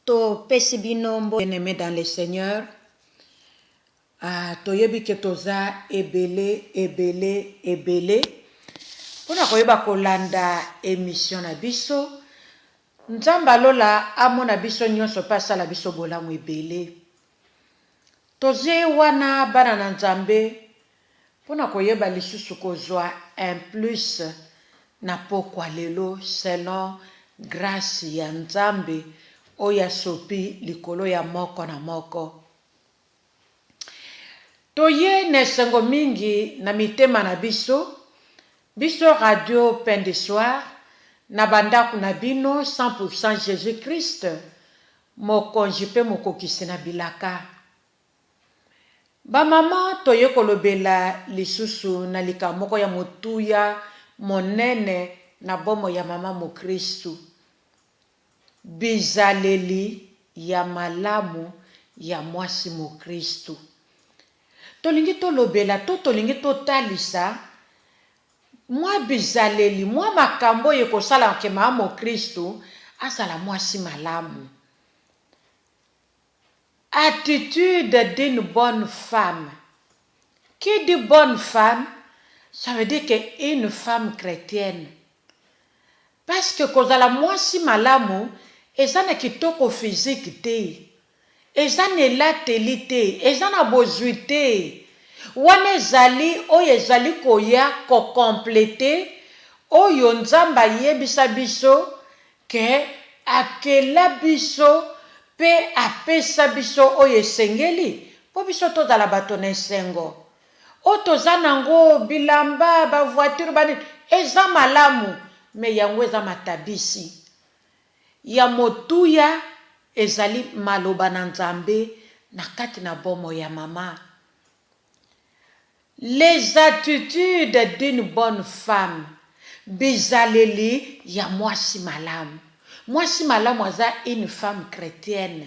To pesi binombo bien-aimé dans le Seigneur. Toyebi ke toza ebele. Pona koyeba kolanda émission na biso. Nzamba lola amona biso nyonso pasa la biso bolamu ebele. Toze wana bana na Nzambe. Pona koyeba lisusu kozwa un plus na pokwa lelo selon grâce ya Nzambe oya sopi likolo ya moko na moko. Toye nesengo mingi na mitema na biso radio Pain de Soir na bandaku na bino 100% Jésus-Christ mokonzi pe mokokisi na bilaka. Ba mama toye kolobela lisusu na lika moko ya motuya monene na bomo ya mama mo Kristu. Bizaleli ya malamu ya mwasi mo Kristu. Tolingi tolobela tolingi totalisa mwa bizaleli mwa makambo yekosala ke mama mo Kristu asala mwasi malamu. Attitude d'une bonne femme. Qui dit bonne femme, ça veut dire qu'une femme chrétienne. Parce que kozala mwasi malamu, eza na kitoko physique te. Eza na elateli te. Eza na bozwi te. Wana ezali oyo ezali koya kokomplete oyo Nzamba yebisa biso ke akela biso pe apesa biso oyo esengeli po biso tozala bato na esengo. O toza nango bilamba ba voiture bani eza malamu me yango eza matabisi. Ya motuya ezali maloba na Nzambe na kati na bomo ya mama. Les attitudes d'une bonne femme. Bizaleli ya mwasi malamu. Mwasi malamu aza une femme chrétienne.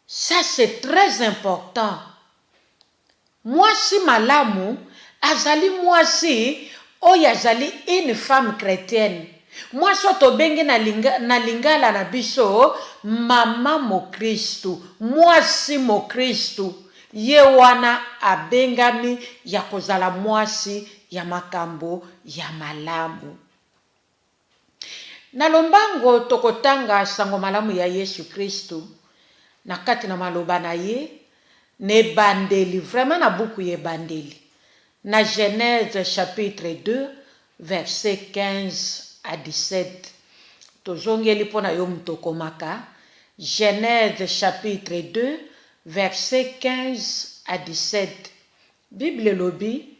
Ça c'est très important. Mwasi malamu azali mwasi oyo azali une femme chrétienne. Mwasi otobengi na lingala na biso mama mo Kristu. Mwasi mo Kristu. Ye wana abengami ya kozala mwasi ya makambo ya malamu. Na lombango tokotanga sango malamu ya Yesu Kristu na kati na maloba na ye ne bandeli vraiment na buku ye bandeli na Genèse chapitre 2 verset 15 à 17. Tozongeli pona yo mutokomaka Genèse chapitre 2 verset 15 à 17. Bible lobi,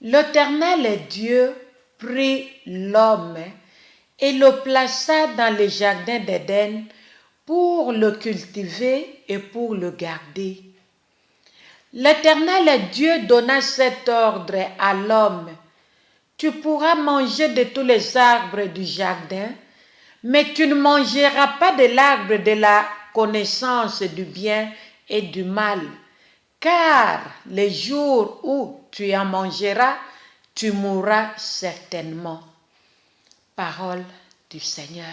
l'Éternel Dieu prit l'homme et le plaça dans le jardin d'Éden pour le cultiver et pour le garder. L'Éternel Dieu donna cet ordre à l'homme. Tu pourras manger de tous les arbres du jardin, mais tu ne mangeras pas de l'arbre de la connaissance du bien et du mal, car le jour où tu en mangeras, tu mourras certainement. Parole du Seigneur.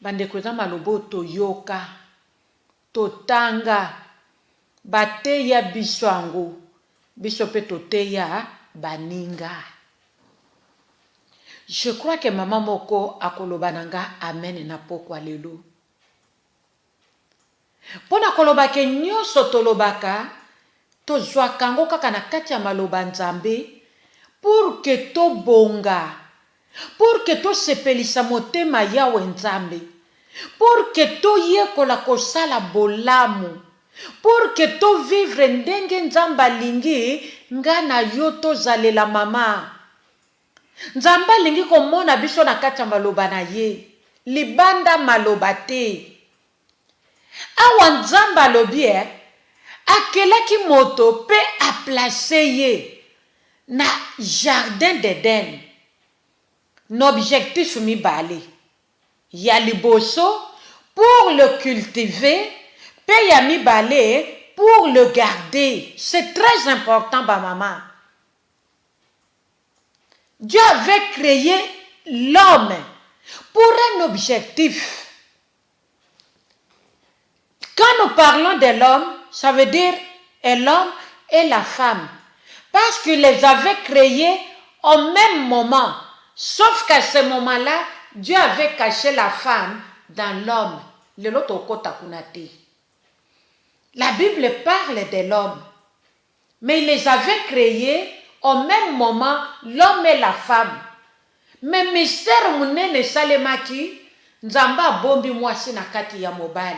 Bandeko za malobo toyoka, totanga, bateya biso ango, biso pe toteya baninga. Je crois que maman moko akolobananga amen na pokwa lelo. Pona koloba ke nyonso tolobaka, tozwaka ngo kaka na kati ya maloba Nzambe, pour que tobonga, pour que tosepelisa motema yawe Nzambe, pour que toyekola kosala bolamu, pour que tovivre ndenge Nzamba lingi nga na yo tozalela mama. Nzamba lingi komona biso na kati ya maloba na ye, libanda maloba te. Awa Nzamba lobi akelaki moto pe a placé ye na jardin d'Éden. N'objectif mibale. Ya liboso pour le cultiver, pe ya mibale pour le garder. C'est très important ba maman. Dieu avait créé l'homme pour un objectif. nous parlons de l'homme, ça veut dire l'homme et la femme. Parce qu'il les avait créés au même moment. Sauf qu'à ce moment-là, Dieu avait caché la femme dans l'homme. La Bible parle de l'homme. Mais il les avait créés au même moment, l'homme et la femme. Mais mystère munene salemaki, nzamba bombi mwasi na kati ya mobali.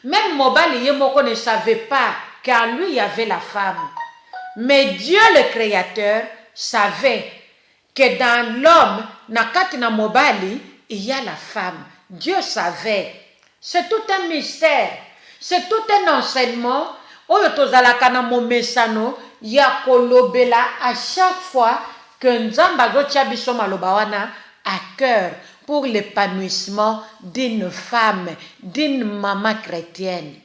Même mobali yemoko ne savait pas qu'en lui il y avait la femme. Mais Dieu le Créateur savait que dans l'homme, na kati na mobali, il y a la femme. Dieu savait. C'est tout un mystère. C'est tout un enseignement. Oyo tozalaka na momesano ya kolobela à chaque fois que Nzamba zotia biso maloba wana à cœur pour l'épanouissement d'une femme, d'une maman chrétienne.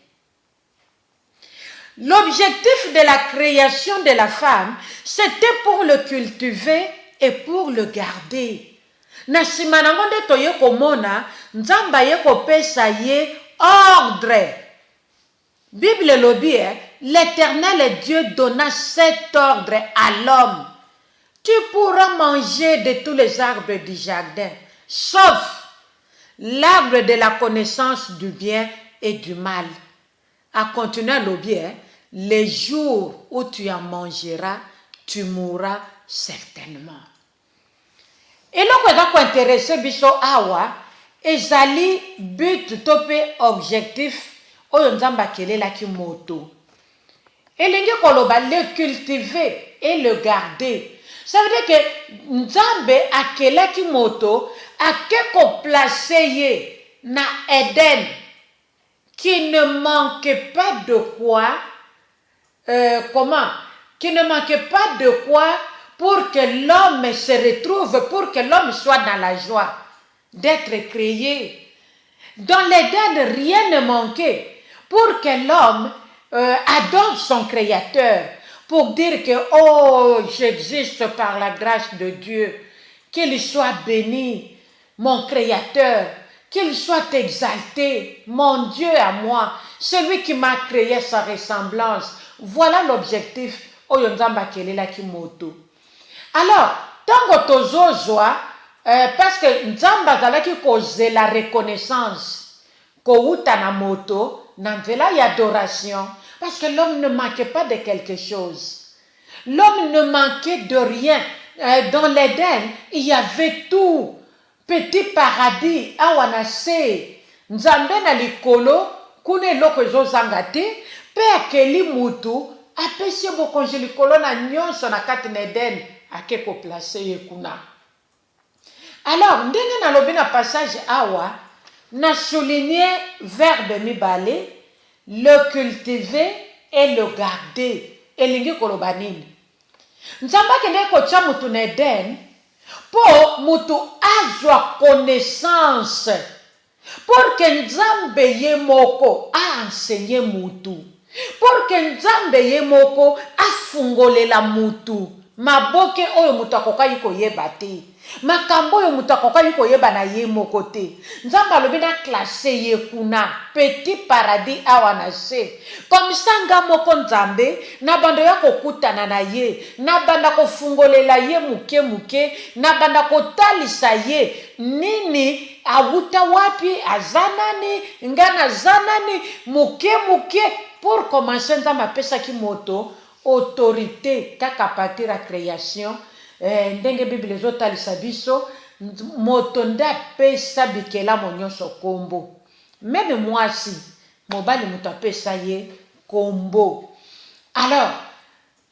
L'objectif de la création de la femme, c'était pour le cultiver et pour le garder. Na sima nango nde toye komona Nzamba ye kopesa ye ordre. Bible lobi, l'Éternel Dieu donna cet ordre à l'homme. Tu pourras manger de tous les arbres du jardin, sauf l'arbre de la connaissance du bien et du mal. À continuer lobi, les jours où tu en mangeras, tu mourras certainement. Et là, quand on intéresse biso awa, ezali but topé objectif oyo Nzamba kelelaki moto. Elingi koloba le cultiver et le garder. Ça veut dire que Nzambe akelaki moto akeko placer ye na Eden qui ne manque pas de quoi qui ne manque pas de quoi pour que l'homme se retrouve, pour que l'homme soit dans la joie d'être créé. Dans l'Éden, rien ne manquait pour que l'homme adore son Créateur, pour dire que, oh, j'existe par la grâce de Dieu, qu'il soit béni, mon Créateur, qu'il soit exalté, mon Dieu à moi, celui qui m'a créé sa ressemblance. Voilà l'objectif. Oyo Nzamba kelelaki moto. Alors, tango tozozwa, parce que Nzamba zalaki causer la reconnaissance, kouta na moto, nanzela y adoration, parce que l'homme ne manquait pas de quelque chose. L'homme ne manquait de rien. Dans l'Éden, il y avait tout. Petit paradis, awanase, Nzambe na likolo, kune loko ezozanga te, pe akeli mutu, apesi bokonzi likolo na nyonso na kati na Eden, akeko place ye kuna. Alors, ndenge na lobi na passage awa, na souligné verbe mibale, le cultiver et le garder. Elingi koloba nini? Nzamba kende kotia mutu na Eden, pour mutu azwa connaissance, pour que Nzambe ye moko a enseigné mutu, pour que Nzambe ye moko a fungolela mutu, maboke oyo mutu akoka yiko yeba te, makambo oyo mutu akoka yiko yeba na ye moko te. Nzambe alobi na classe ye kuna petit paradis awa na se, comme ça nga moko Nzambe na bando ya kokutana na ye, na banda kofungolela ye muke muke, na banda kotalisa ye nini awuta wapi azanani ngana zanani muke muke, pour commencer Nzambe apesaki moto autorité kaka partir à création. Ndenge Bible ezotalisa biso moto nde apesa bikela nyonso kombo. Même mwasi mobali moto apesa ye kombo. Alors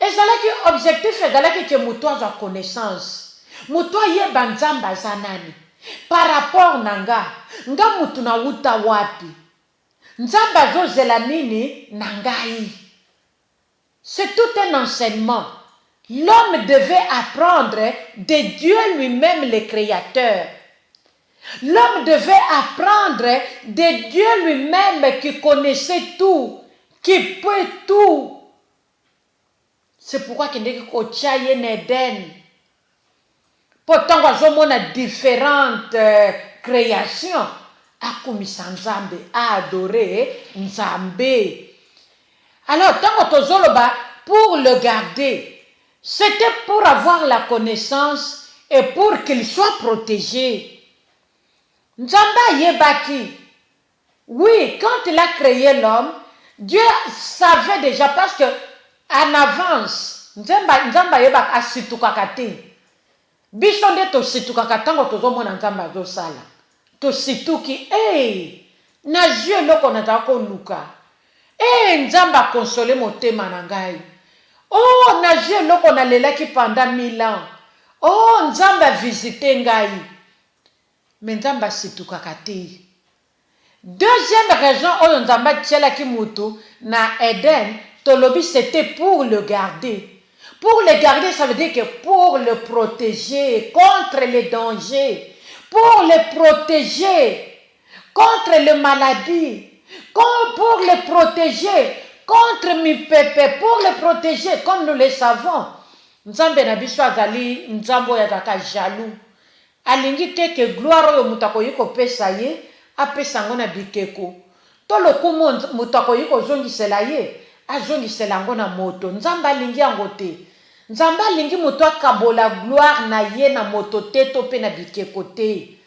ezalaki objectif ezalaki ke moto azwa connaissance, moto ayeba Nzambe aza nani par rapport na nga moto na wuta wapi, Nzambe azozela nini na ngai. C'est tout un enseignement. L'homme devait apprendre de Dieu lui-même, le Créateur. L'homme devait apprendre de Dieu lui-même qui connaissait tout, qui peut tout. C'est pourquoi il dit qu'il y a un Éden. Pourtant, on a différentes créations. akumisa nzambe, adorer nzambe. Alors, tant que pour le garder, c'était pour avoir la connaissance et pour qu'il soit protégé. Nzamba yebaki. Oui, quand il a créé l'homme, Dieu savait déjà parce que en avance, Nzamba yeba asitukaka te. Biso nde tositukaka tango tozomona Nzamba azosala. Tosituki, na Dieu loko nataka koluka. Nzamba console motema na ngai. Oh, na Dieu loko nalelaki pendant 1000 ans. Oh, Nzamba visité ngai. Mais Nzamba asitukaka te. Deuxième raison, oyo Nzamba tielaki mutu na Eden, tolobi c'était pour le garder. Pour le garder, ça veut dire que pour le protéger contre les dangers, pour le protéger contre les maladies, pour le protéger contre mipepe, pour le protéger, comme nous le savons. Nzambe na biso azali nzambo ya kaka jaloux. Alingi te que gloire oyo mutako yiko pesa ye, apesa ngo na bikeko. To lokumu mutako yiko zongisela ye, azongisela ngo na moto. Nzamba alingi yango te. Nzamba alingi mutu akabola gloire na ye na moto te to pe na bikeko te.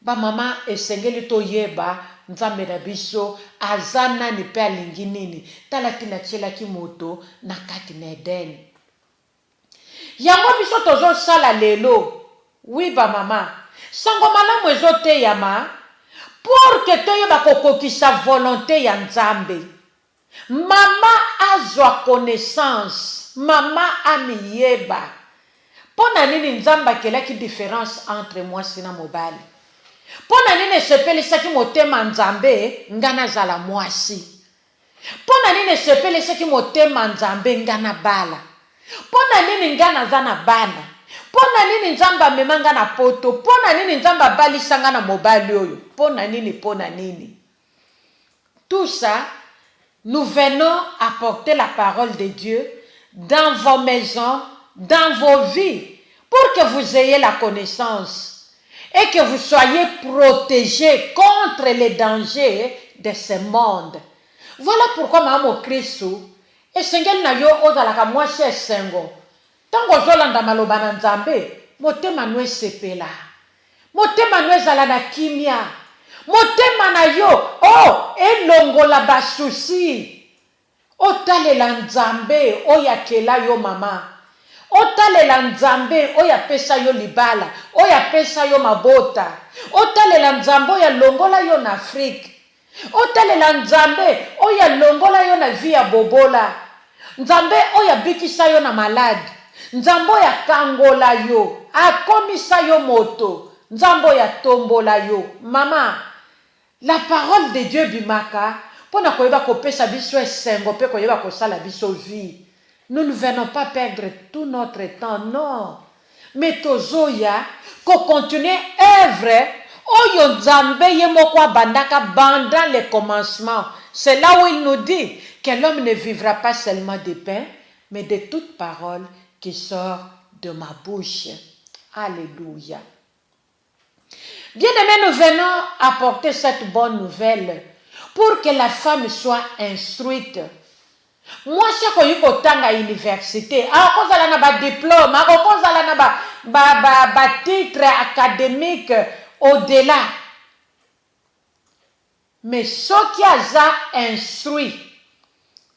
Ba mama esengeli to yeba Nzambe na biso azana ni pe alingi nini. Tala tina tiela ki moto na kati na Eden. Yango biso tozo sala lelo. Oui ba mama. Sango malamu ezote yama. Pour que toyeba kokokisa volonté ya Nzambe. Mama azwa connaissance. Mama amiyeba. Pona nini Nzamba kelaki différence entre moi sina mobali. Pona nini sepeli saki motema Nzambe ngana zala mwasi. Pona nini sepeli saki motema Nzambe ngana bala. Pona nini ngana zana bana. Pona nini Nzamba memanga na poto. Pona nini Nzamba bali sanga na mobali oyo. Pona nini. Tout ça, nous venons apporter la parole de Dieu dans vos maisons, dans vos vies, pour que vous ayez la connaissance et que vous soyez protégés contre les dangers de ce monde. Voilà pourquoi Maman Christ, et sengel na yo ozalaka mwasi esengo. Tango zolanda maloba na Nzambe, motema no esepela. Motema no ezala na kimia. Motema na yo, elongola basusi. Otalela Nzambe oya kela yo mama. Otalela Nzambe oya pesa yo libala, oya pesa yo mabota. Otalela Nzambe oya longola yo na Afrique. Otalela Nzambe oya longola yo na via bobola. Nzambe oya bikisa yo na malade. Nzambe oya kangola yo, akomisa yo moto. Nzambe oya tombola yo. Mama, la parole de Dieu bimaka. Pona koyeba kopesa biso esengo pe koyeba kosala biso vie. Nous ne venons pas perdre tout notre temps, non. Mais tozoya ko continuer œuvre oyo Nzambe ye moko bandaka bandant le commencement. C'est là où il nous dit que l'homme ne vivra pas seulement de pain, mais de toute parole qui sort de ma bouche. Alléluia. Bien-aimés, nous venons apporter cette bonne nouvelle pour que la femme soit instruite. Moi, c'est que je suis à l'université. Je suis à diplôme, je suis titre académique au-delà. Mais ce qui a instruit,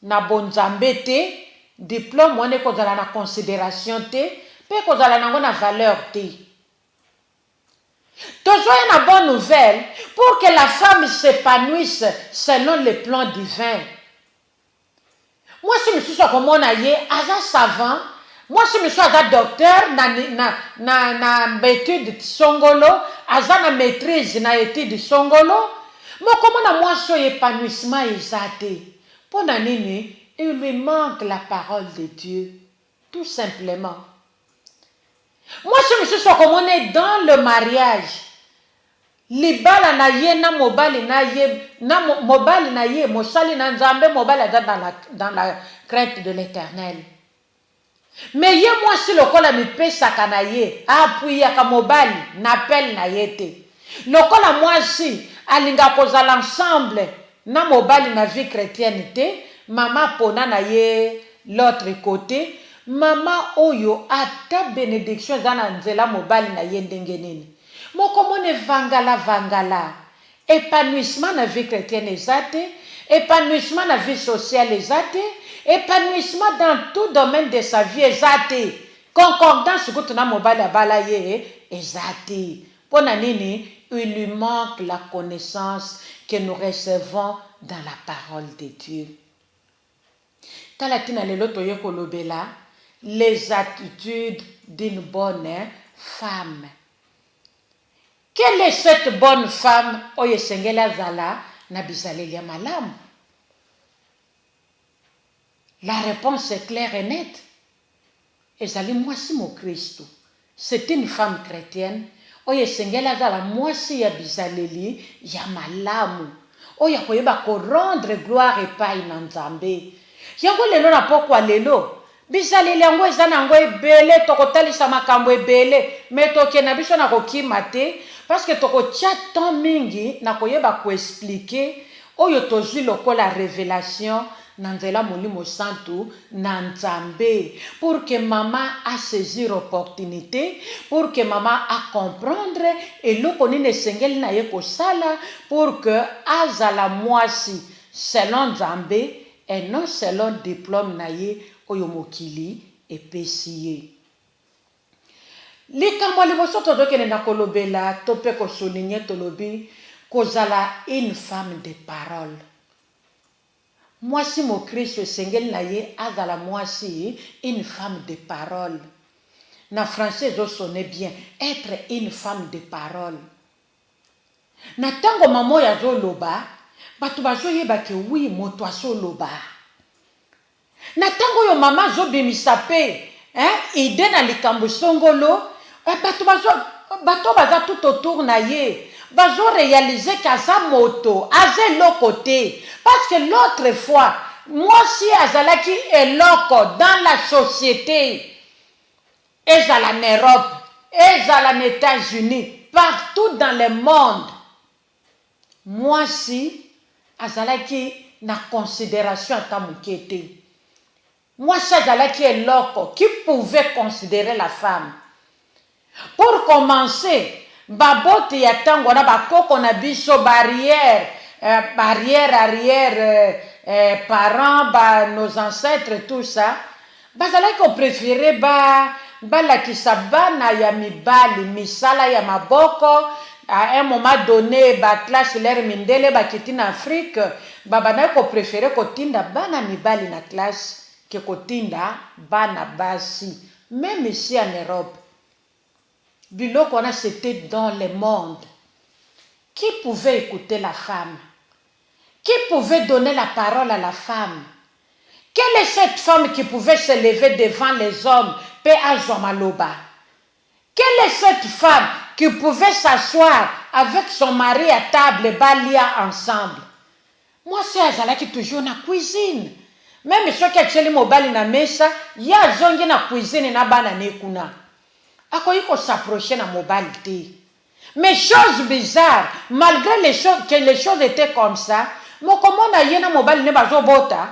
na bonzambe te, diplôme, on est en considération te, puis qu'on a la valeur te. Toujours une bonne nouvelle pour que la femme s'épanouisse selon les plans divins. Moi, si je suis comme on a yé, à savant, moi, si je suis un docteur, na étude de Songolo, à maîtrise na étude de Songolo, moi, comment moi, suis épanouissement exaté. Pour nini, il lui manque la parole de Dieu, tout simplement. Moi, si je suis comme on est dans le mariage, libala na ye na mobali na ye na mobali na ye mosali na Nzambe mobali dans la crainte de l'Éternel. Mais ye moi si lokola mi pesa kana ye appuya ka mobali na appel na ye te. Lokola moi si alinga kozala ensemble na mobali na vie chrétienne te, mama pona na ye l'autre côté, mama oyo ata bénédiction eza na nzela mobali na ye ndenge nini. Moko mone vangala épanouissement na vie chrétienne eza te, épanouissement na vie sociale eza te, épanouissement dans tout domaine de sa vie eza te. Concordance kutu na mobali abala ye eza te. Pona nini? Il lui manque la connaissance que nous recevons dans la parole de Dieu. Talatina lelo toye kolobela les attitudes d'une bonne femme. Quelle est cette bonne femme oyo esengela zala na bizaleli ya malamu? La réponse est claire et nette. Ezali mwasi mo Kristo. C'est une femme chrétienne oyo esengela zala mwasi ya bizaleli ya malamu. Oyo akoyeba ko rendre gloire epai na Nzambe. Yango lelo na pokwa lelo bizaleli yango eza nango ebele tokotalisa makambo ebele me tokena biso na kokima te parce que tokotia temps mingi na koyeba koexplike oyo tozwi lokola révélation na nzela molimo santu na Nzambe pour que maman a saisir opportunité, pour que maman a comprendre eloko nini esengeli na ye kosala pour que azala mwasi selon Nzambe et non selon diplôme na ye oyo mokili epesi ye. Likambo liboso tozokende na kolobela to pe kosouligner tolobi kozala une femme de parole. Mwasi mo Kristo esengeli na ye azala mwasi une femme de parole. Na français zo sonne bien être une femme de parole. Na tango mamo ya zo loba batu bazoyeba ke oui moto azo loba. Na tango yo mama zo bimisa pe ide na likambo songolo bato baza tout autour na ye bazo réaliser qu'aza moto aza eloko te parce que l'autre fois mwasi azalaki eloko dans la société ezala en Europe ezala en États-Unis partout dans le monde mwasi azalaki na considération ata moke te. Mwasi azalaki eloko qui pouvait considérer la femme. Pour commencer, babote ya tango na bakoko na biso barrière arrière parents nos ancêtres tout ça bazalaki ko préférer balakisa bana ya mibali misala ya maboko à un moment donné classe l'air mindele bakiti na Afrique babana ko préférer kotinda bana mibali na classe que kotinda bana basi. Même ici en Europe biloko na c'était dans le monde. Qui pouvait écouter la femme? Qui pouvait donner la parole à la femme? Quelle est cette femme qui pouvait se lever devant les hommes pe azomaloba? Quelle est cette femme qui pouvait s'asseoir avec son mari à table balia ensemble? Moi c'est azalaki toujours na cuisine. Même ceux qui acheli mobali na mesa ya zongi na cuisine na bana nekuna. Akoyiko s'approcher na mobali te. Mais chose bizarre, malgré que les choses étaient comme ça, mokomo na yena mobali ne bazo bota.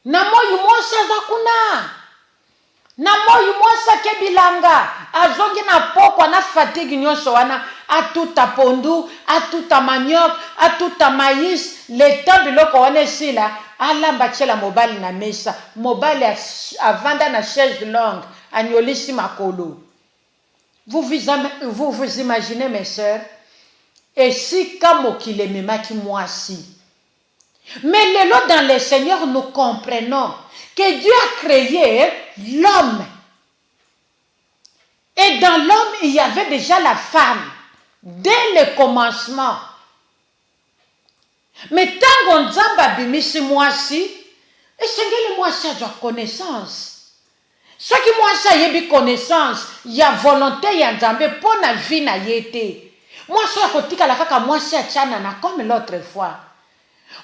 Na moyu mwasa zakuna. Na moyu mwasa kebilanga. Azongi na poko na fatigue nyonso wana. Atuta pondu, atuta manioc, atuta maïs. Le temps biloko wane sila. Alamba tchela mobali na mesa. Mobali avanda na chaise longue. Anyolisi makolo. Vous vous imaginez, mes sœurs, et si comme qu'il est même qui moi si. Mais dans le Seigneur, nous comprenons que Dieu a créé l'homme. Et dans l'homme, il y avait déjà la femme, dès le commencement. Mais tant qu'on zamba bimisi moi si, et c'est moi ça de connaissance. Ce qui moi ça y a connaissance, il y a volonté, il y a Nzambe pour la vie na yete. Moi ça kotika la kaka moi ça tchana na comme l'autre fois.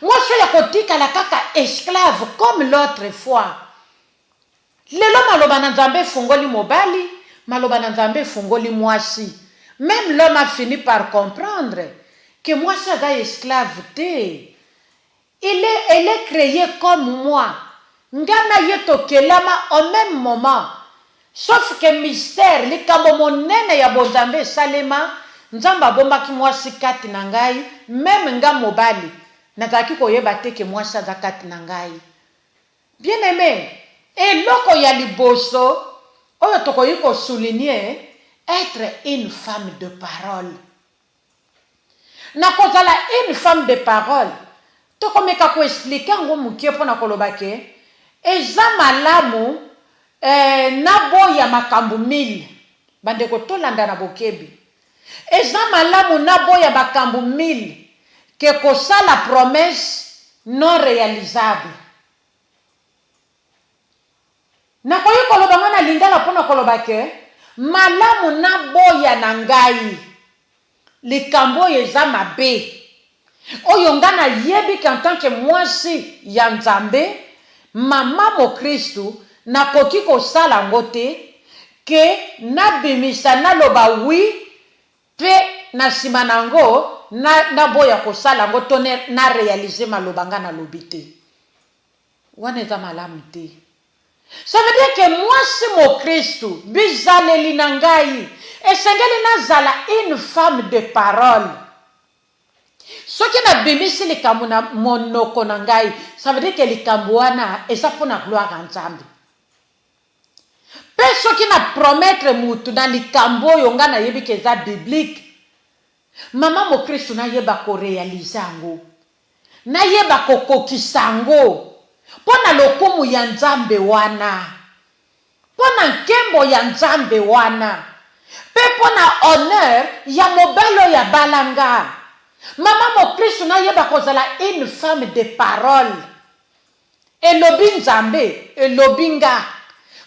Moi ça kotika la kaka esclave comme l'autre fois. Lelo maloba na Nzambe fungoli mobali, maloba na Nzambe fungoli mwasi. Même l'homme a fini par comprendre que moi ça va esclave te. Elle est créée comme moi. Ngana yeto kelama au même moment. Sauf que mystère, li kambo monene ya bonzambe salema, nzamba bomba ki mwasi kati na ngai, même nga mobali. Nazaki koyeba te ke mwasi aza kati na ngai. Bien aimé, eloko ya liboso, oyo tokoyi ko souligner, être une femme de parole. Na kozala une femme de parole, tokomeka ko expliquer ngo mukie pona koloba ke eza malamu na boya makambo 1000 bandeko tolanda na bokebi. Eza malamu na boya makambo 1000 ke kosala promesse non réalisable. Na koyi koloba ngana lingala pona koloba ke malamu na boya na ngai likambo eza mabe. Oyo ngana yebi en tant que mwasi ya Nzambe, mama mo Kristu na koki kosala ngo te ke nabimisa naloba wi pe na nsima nango na boya kosala ngo to na réaliser maloba nga na lobi te. Wana eza malamu te. Ça veut dire que mwasi mo Kristu bizaleli na ngai esengeli nazala une femme de parole. Soki na bimisi likambo na monoko na ngai, ça veut dire que likambo wana eza pona gloire ya Nzambe. Pe soki na promettre mutu na likambo oyo nga na yebi ke eza biblique, mama mo Kristu na yeba ko réaliser yango. Na yeba ko kokisa yango. Pona lokumu ya Nzambe wana. Pona nkembo ya Nzambe wana. Pe pona honneur ya mobalo ya balanga. Mama mo Kristu na yeba kozala une femme de parole. Elobi Nzambe, elobi nga.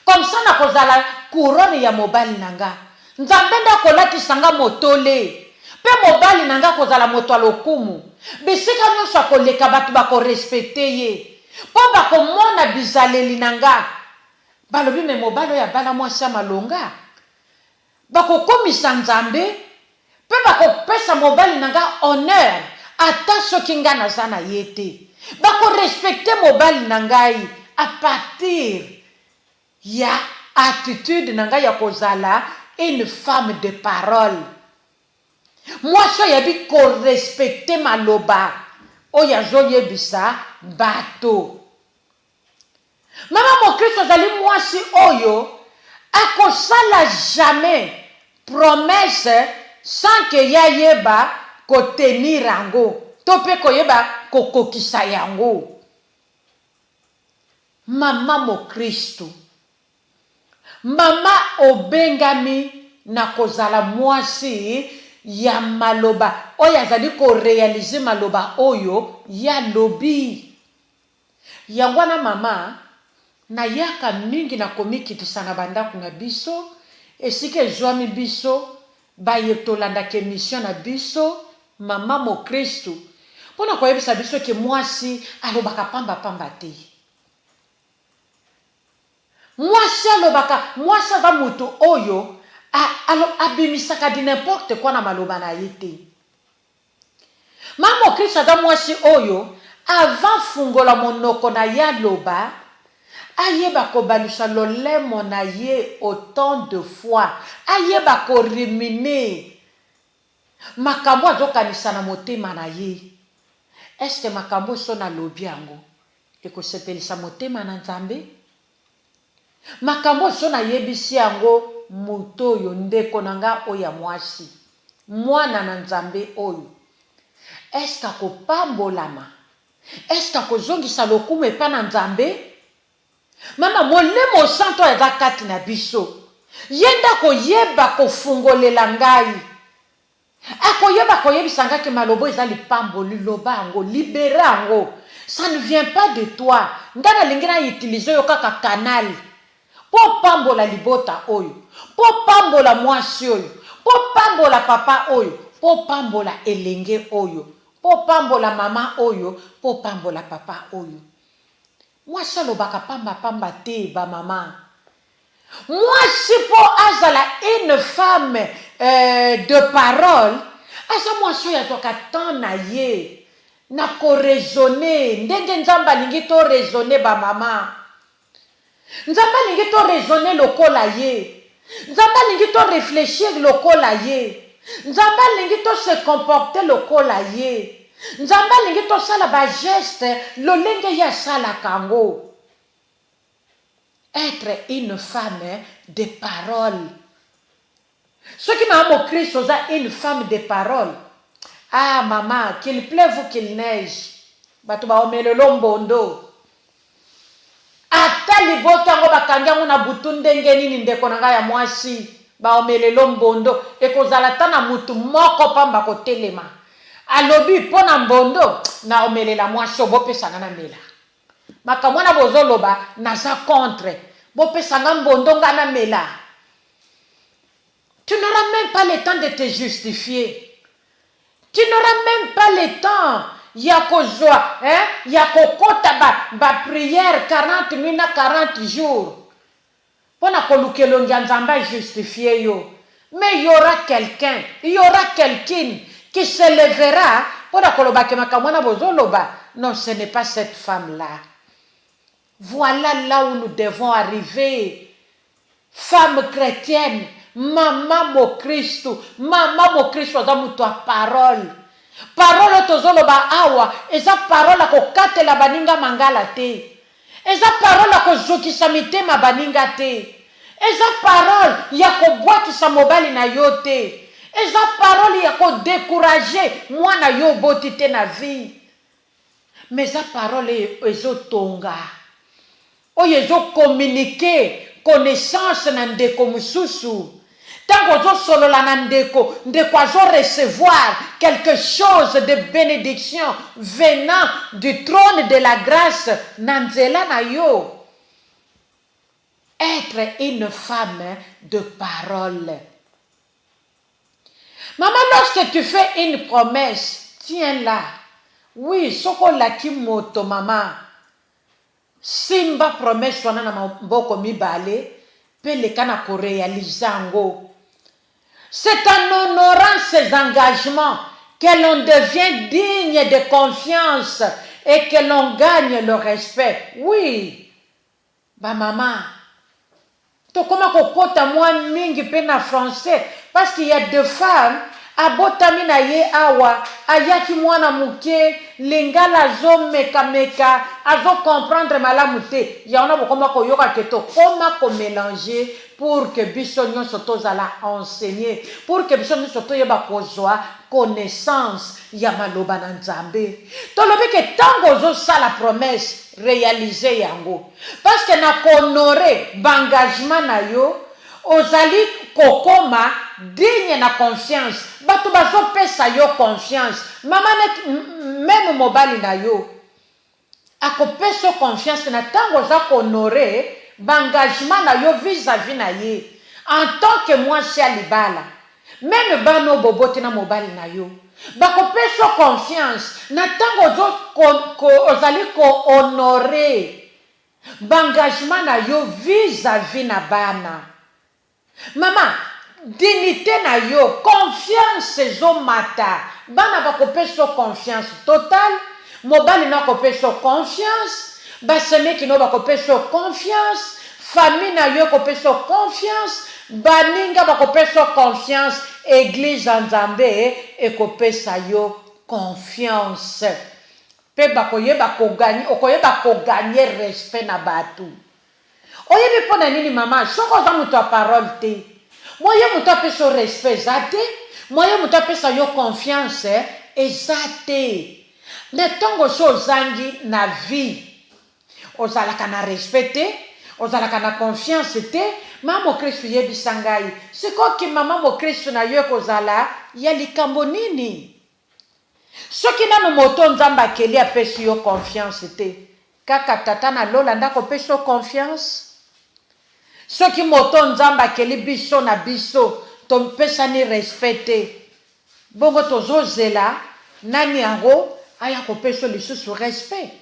Comme ça na kozala couronne ya mobali nanga. Nzambe nda kolatisa nga motole. Pe mobali nanga kozala moto lokumu. Bisika nyonso akoleka batu bako respecte ye. Po bako mona bizaleli nanga. Balobi me mobali ya bala mwasi malonga. Bako komisa Nzambe. Pe bako pesa mobali nanga honneur. Ata soki nga naza na ye te. Bako respecte mobali nangai à partir ya attitude nanga ya kozala une femme de parole. Moi so yebi ko respecte maloba oya zo yebisa bato. Mama mo Kristo zali mwasi oyo akosala jamais promesse sans que ya yeba ko tenir yango. To pe ko yeba ko kokisa yango. Mama mo Kristo. Mama obengami na kozala mwasi ya maloba. Oya zali ko réaliser maloba oyo ya lobi. Yangwana mama na yaka mingi na komikitisa na bandako na biso. Esike zwami biso ba yetolanda ke mission na biso. Mama mo Kristo. Pona koyebisa biso ke mwasi alobaka pamba pamba te. Mwasi alobaka, mwasi aza mutu oyo abimisaka di n'importe quoi na maloba na ye te. Mama Kristo aza mwasi oyo avant fungola monoko na ya loba ayeba kobalusa lolemo na ye autant de fois. Ayeba ko ruminer makambo azokanisa na motema na ye. Est-ce que makambo so na lobi yango ekosepelisa motema na Nzambe? Makambo so na yebisi yango muto oyo ndeko nanga oya mwasi mwana na Nzambe oyo. Est-ce que kopambolama? Est-ce que kozongisa lokumu epa na Nzambe? Mama molemo santo eza kati na biso. Yenda koyeba kofungolela ngai. Akoyeba koyebisa nga ke malobo eza lipambo liloba yango libera yango. Ça ne vient pas de toi. Ngana lingina utiliser yo kaka canal. Po pambola libota oyo. Po pambola mwasi oyo. Po pambola papa oyo. Po pambola elenge oyo. Po pambola mama oyo. Po pambola papa oyo. Mwasi alobaka pamba pamba te ba mama. Mwasi po azala une femme de parole. Asa mwasi oyo azwaka temps na ye na koraisonne ndenge nzambe alingi to raisonne bamama. Nzambe alingi to raisonne lokola ye. Nzambe alingi to réfléchir lokola ye. Nzambe alingi to se comporter lokola ye. Nzambe alingi to sala ba geste lolenge ye asalaka yango. Être une femme de parole. Ce qui m'a mon Christ, c'est une femme de parole. Ah maman, qu'il pleuve ou qu'il neige. Batuba omele lombondo. Ata libota ngo bakanga ngo na butu ndenge nini ndeko na ngai ya mwasi. Ba omele lombondo. Ekozala tana mutu moko pamba kotelema. Alobi pona mbondo na omele la mwasi obopesanga na mela. Makamwana bozoloba naza contre. Bopesanga mbondo nga na mela. Tu n'auras même pas le temps de te justifier. Tu n'auras même pas le temps. Yakozwa, yakokota ba prière 40 minutes à 40 jours. Pona kolukelongi nzamba justifier yo. Mais il y aura quelqu'un, il y aura quelqu'un qui se lèvera pona koloba ke makamwana bozoloba. Non, ce n'est pas cette femme-là. Voilà là où nous devons arriver. Femme chrétienne, maman mo Christ, oza mutu a parole. Parole tozoloba awa, eza parole a kokatela baninga mangala te. Eza parole a kozokisa mitema baninga te. Eza parole ya kobwakisa mobali na yo te. Eza parole ya kodécourager mwana yo boti te na vie. Mais eza parole ezotonga. Oyo ezokommunike connaissance na ndeko mususu. Tant que solola na ndeko azo recevoir quelque chose de bénédiction venant du trône de la grâce nanzela na yo. Être une femme de parole. Maman, lorsque tu fais une promesse, tiens-la. Oui, soko laki moto maman. Simba promesse wana na maboko mibale pe leka na ko réaliser ngo. C'est en honorant ses engagements que l'on devient digne de confiance et que l'on gagne le respect. Oui. Ba maman. To koma kokota moi mingi pe na français parce qu'il y a deux femmes abotami na ye awa ayaki mwana muke lingala zo meka azo comprendre malamu te yaona bokoma koyoka keto koma ko mélanger pour que biso nyonso tozala enseigner pour que biso nyonso toyeba kozwa connaissance ya maloba na Nzambe tolobi ke tango zo sala promesse réaliser yango parce que na honorer bangagement na yo ozali kokoma digne na confiance bato bazopesa yo confiance mama même mobali na yo akopesa confiance na tango za honorer bangagement na yo vis-à-vis na ye en tant que mwasi ya libala même bano bobote na mobali na yo bakopesa confiance na tango ozali ko honorer bangagement na yo vis-à-vis na bana. Maman, dignité na yo, confiance zo mata. Bana bakopesa confiance totale, mobali na kopesa confiance, baseme ki no bakopesa confiance, famille na yo kopesa confiance, baninga bakopesa confiance, église Nzambe ekopesa yo confiance. Pe bakoyeba ko gagner, okoyeba ko gagner respect na batu. Oyebi pona nini mama, soko za mutu a parole te. Moye mutu apesa respect zate, moye mutu apesa yo confiance ezate. Ne tongo so zangi na vie. Ozalaka na respect te, ozalaka na confiance te, mama Kristo yebi sangai. Siko ki mama mo Kristo na yo kozala ya likambo nini? Soki nanu moto Nzamba keli apesi yo confiance te. Kaka tata na lola ndako peso confiance. Soki moto Nzamba keli biso na biso to pesa ni respecte. Bongo tozo zela nani yango aya ko peso lisusu respect.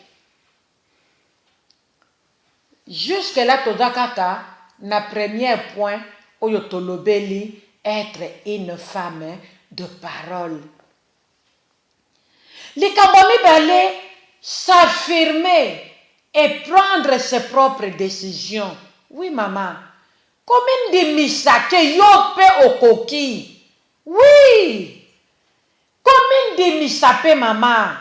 Jusque là toza kaka na premier point oyo tolobeli être une femme de parole. Likambo mibale, s'affirmer et prendre ses propres décisions. Oui, maman. Comme une misake yope okoki. Oui. Comme une misape, maman.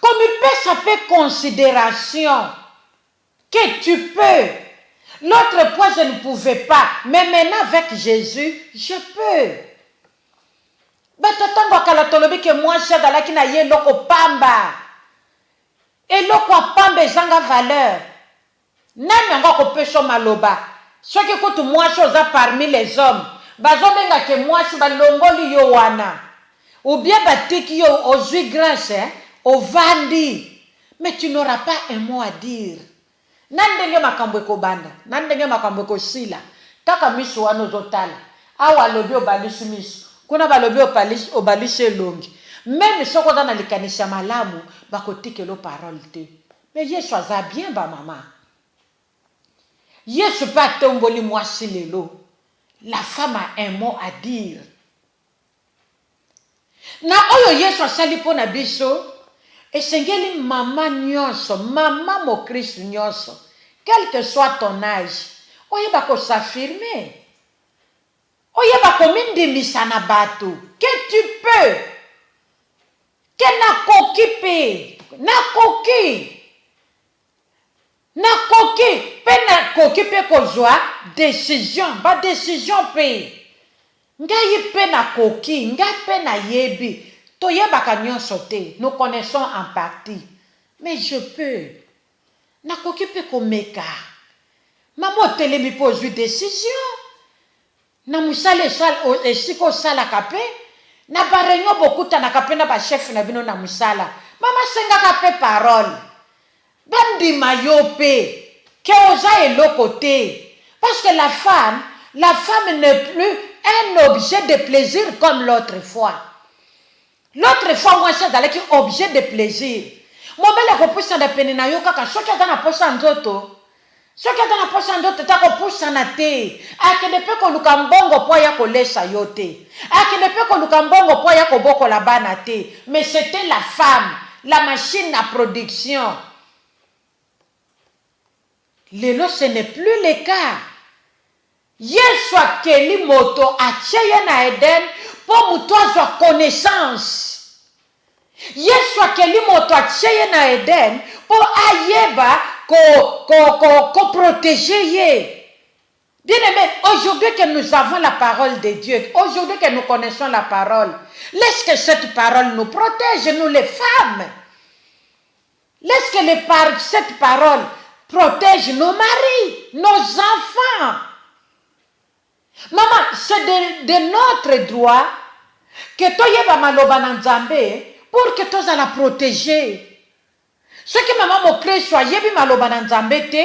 Comme il peut s'appeler considération que tu peux. L'autre fois, je ne pouvais pas. Mais maintenant, avec Jésus, je peux. Batotango akalatolobi ke moi shadala ki na ye loko pamba. Et loko pamba ezanga valeur. Nani anga ko peso maloba. Soki kutu moi chose parmi les hommes. Bazobenga ke moi si balongoli yo wana. Ou bien batiki yo ozui grâce au vandi. Mais tu n'auras pas un mot à dire. Nandenge makambo ekobanda. Nandenge makambo ekosila. Taka miso wana ozotala. Awa lobi obalisi miso. Kuna balobi obalisi elongi. Même soko oza na likanisa malamu bakotikelo parole te. Mais Yesu aza bien ba maman. Yesu pa tomboli mwasi lelo. La femme a un mot à dire. Na oyo Yesu asali po na biso. Esengeli mama nyonso, mama mo Christ nyonso. Quel que soit ton âge. Oyeba ko s'affirmer. Oyeba komindimisa na bato. Que tu peux. Que nakoki pe. Nakoki. Nakoki. Pe nakoki pe kozwa décision. Ba décision pe. Ngai pe nakoki. Ngai pe na yebi. Toyebaka nyonso te. Nous connaissons en partie. Mais je peux. Nakoki pe komeka. Maman telemi po ozwi décision. Na musale esiko sala kape na barenyo bokuta na kape na ba chef na bino na musala mama senga kape parole bandi mayope ke oza eloko te parce que la femme n'est plus un objet de plaisir comme l'autre fois moi c'est d'aller qui objet de plaisir mobile ko pusa na pene na yo kaka soki ata na posa nzoto soki ata na posa ndoto ta kopusana te akende pe koluka mbongo po ya kolesa yo te akende pe koluka mbongo po ya kobokola bana te mais c'était la femme la machine à production lelo ce n'est plus le cas Yesu akeli moto acheye na Eden po mutu azwa connaissance Yesu akeli moto acheye na Eden po ayeba ko protéger ye. Bien-aimé, aujourd'hui que nous avons la parole de Dieu, aujourd'hui que nous connaissons la parole, laisse que cette parole nous protège, nous les femmes. Laisse que cette parole protège nos maris, nos enfants. Maman, c'est de notre droit que toyeba maloba na Nzambe pour que toza la protéger. Ce qui maman mo crée soyez bi maloba na Nzambe te,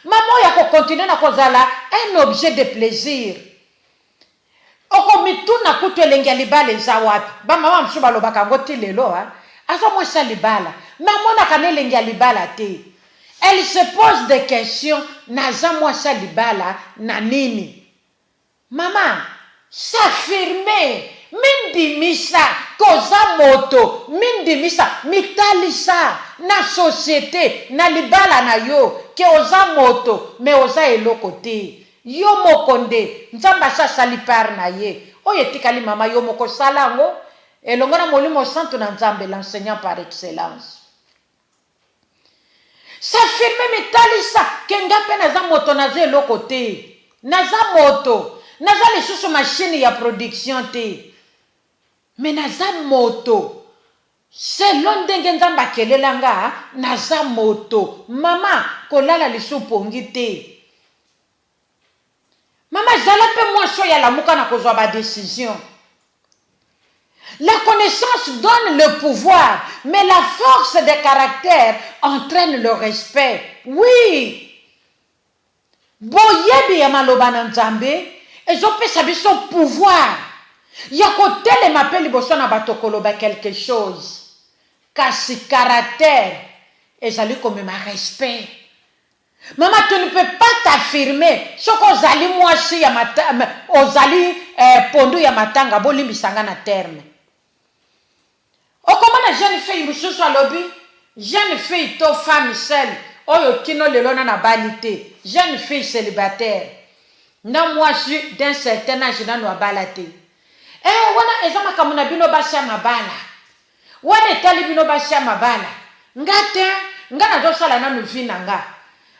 maman ya ko continuer na kozala un objet de plaisir. Oko mituna kutu elengi ya libala eza wapi? Ba mama msu baloba kango ti lelo azo mo sa libala. Maman na kana elengi ya libala te. Elle se pose des questions naza mo sa libala na nini? Maman, s'affirmer mindimisa koza moto mindimisa mitalisa na société na libala na yo ke oza moto me oza eloko te yo mokonde Nzamba sa salipar na ye oyo etikali mama yo moko salango elongo na molimo santo na Nzambe l'enseignant par excellence s'affirmer mitalisa ke ngape naza moto naza eloko te naza moto naza lisusu machine ya production te mais naza moto selon ndenge Nzambe akelelanga naza moto mama kolala lisu pongi te mama zala pe mwaso ya lamuka na kozwa ba décision. La connaissance donne le pouvoir mais la force de caractère entraîne le respect. Oui, boyebi ya maloba na Nzambe ezopesa biso pouvoir ya kotelema pe liboso na bato koloba quelque chose kasi caractère ezali komema respect. Maman, tu ne peux pas t'affirmer ce qu'ozali mwasi ya ozali pondu ya matanga bolimbisanga na terme. Okomana jeune fille mususu alobi, jeune fille to femme seule, oyo kino lelo na balité, jeune fille célibataire. Na moi je suis d'un certain âge na no balate. Wana eza makamuna bino basi mabala. Wana etali bino basi mabala. Ngate, ngana dosala na nuvina nga.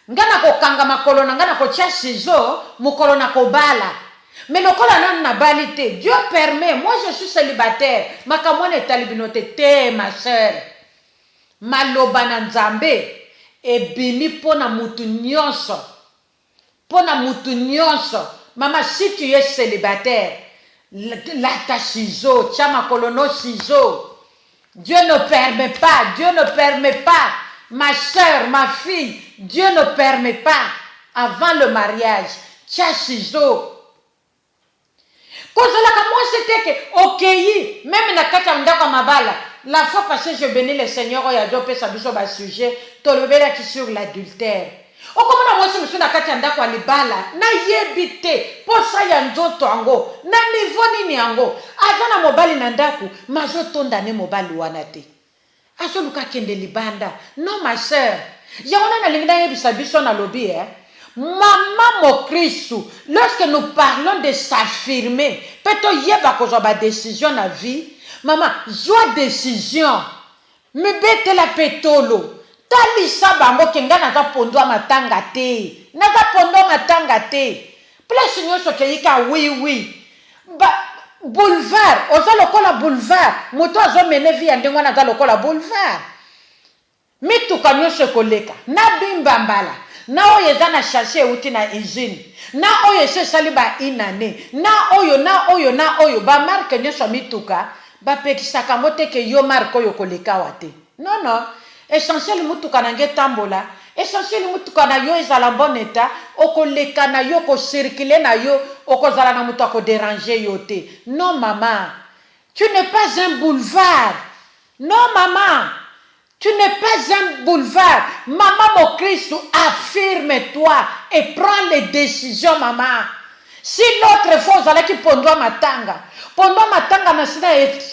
Ngana kokanga makolo na ngana kotia ciseau, mukolo na kobala. Mais le colonel n'a balité. Dieu permet. Moi, je suis célibataire. Makamone est talibinote. Te, ma soeur. Malobana nzambe. Et bimi pona mutu nyonso. Pona mutu nyonso. Maman, si tu es célibataire, lata ciseau. Tiens ma colono ciseau. Dieu ne permet pas. Dieu ne permet pas. Ma soeur, ma fille. Dieu ne permet pas. Avant le mariage. Tiens ciseau. Moi c'était que ok, même na kata ndako mabala. La fois passée je bénis le Seigneur il a dopé sa biso ba sujet tolobela ki sur l'adultère. Okomona moi c'est na kata ndako alibala na yebite posa ya nzoto ango na niveau nini ango azana mobali na ndako mazo tonda ne mobali wana te. Aso luka kende libanda. Non ma sœur, ya ona na linga yebisa biso na lobby Maman mon Christ, lorsque nous parlons de s'affirmer, peut-être y a pas décision dans la vie, maman, joie décision, me bête la pétolo, talisa bango kenga na pondo matanga te, na pondo matanga te, plus nous so keika oui, boulevard, oza lokola boulevard, moto azo mene vie ndengo na lokola boulevard, mituka nyonso koleka, na bimba mbala. Na oyo eza na chercher uti na usine na oyo se saliba inane na oyo ba marque nyonso mituka ba pekisaka moteke yo marque oyo koleka wate non essentiel mutuka na nge tambola essentiel mutuka na yo ezala bon état okoleka na yo ko circuler na yo okozala na mutu ko déranger yo te non maman tu n'es pas un boulevard non maman. Tu n'es pas un boulevard. Maman, mon Christ, affirme-toi et prends les décisions, maman. Si l'autre fois, vous allez qui pondo matanga na sina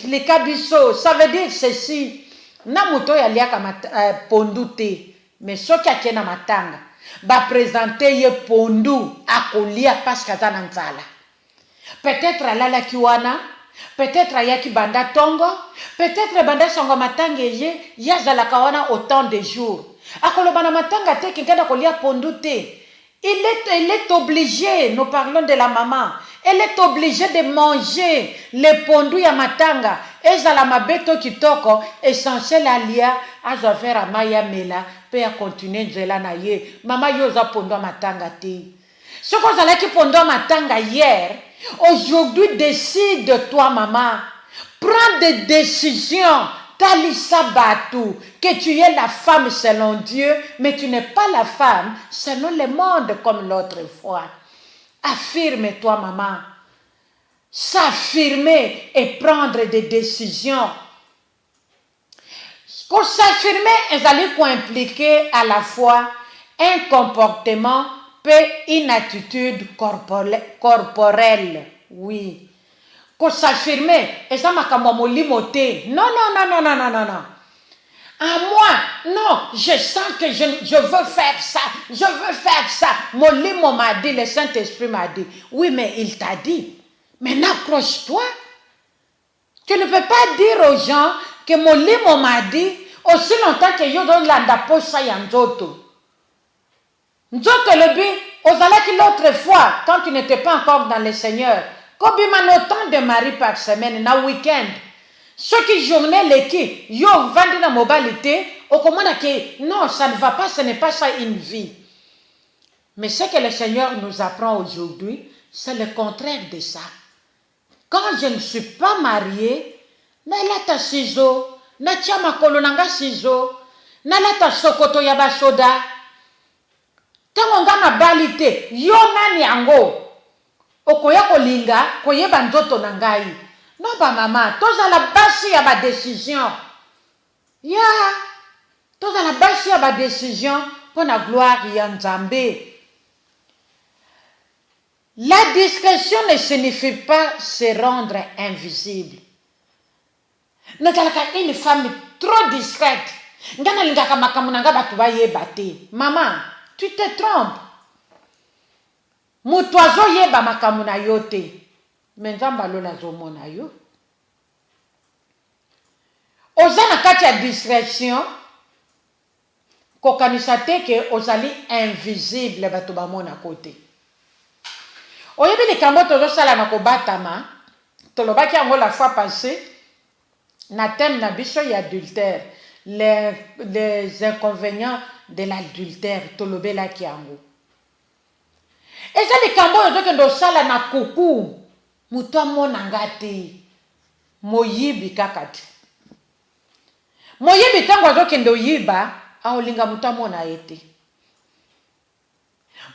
les kabiso, ça veut dire ceci. Na muto ya liaka pondu te. Mais ce qui a kena matanga, ba présenter ye pondu akolia parce que na nzala. Peut-être alala kiwana. Peut-être ayaki banda tongo, peut-être banda songo matanga ye yazala kawana autant de jours. Akolobana matanga te kingana kolia pondu te. Elle est obligée, nous parlons de la maman, elle est obligée de manger les pondu ya matanga. Ezala mabeto kitoko essentiel alia azo faire amaya mela pe a continuer nzela na ye. Mama yoza pondu matanga te. Ce qu'on a qui pondu matanga hier. Aujourd'hui, décide-toi, maman. Prends des décisions. Talisa Batou, que tu es la femme selon Dieu, mais tu n'es pas la femme selon le monde comme l'autre fois. Affirme-toi, maman. S'affirmer et prendre des décisions. Pour s'affirmer, ils allaient impliquer à la fois un comportement une attitude corporelle, oui. Pour s'affirmer, et ça m'a limoté. Non. À moi, non, je sens que je veux faire ça. Mon limo m'a dit, le Saint-Esprit m'a dit. Oui, mais il t'a dit. Mais accroche-toi. Tu ne peux pas dire aux gens que mon limo m'a dit aussi longtemps que yo donne la posa yanzoto. Nzoto lebi, ozalaki l'autre fois, quand tu n'étais pas encore dans le Seigneur, kobima autant de maris par semaine, na week-end. Ce qui journée l'équipe, yo vandi na mobilité, okomona que non, ça ne va pas, ce n'est pas ça une vie. Mais ce que le Seigneur nous apprend aujourd'hui, c'est le contraire de ça. Quand je ne suis pas mariée, na lata ciseau, na tia makolo nanga ciseau, na lata sokoto ya basoda. Tango nga na balite, yo nani yango. Okoya kolinga, koyeba nzoto na ngai. Non ba mama, toza la basi ya ba décision. Ya, toza la basi ya ba décision pour la gloire ya Nzambe. La discrétion ne signifie pas se rendre invisible. Une femme trop discrète. Maman, tu te trompes. Mutoazo yeba makamuna yote. Menzamba lola zomona yo. Ozana kati ya discrétion. Kokanisa te ke ozali invisible bato bamona kote. Oyebi likambo tozosala na kobatama. Tolobaki yango la fois passée. Na thème na biso ya adultère. Les inconvénients de l'adultère. Tolobelaki yango. Eza likambo oyo kendo sala na kuku mutu amona ngati moyibi kakati. Moyibi tango azokendo yiba aolinga mutu amona ete.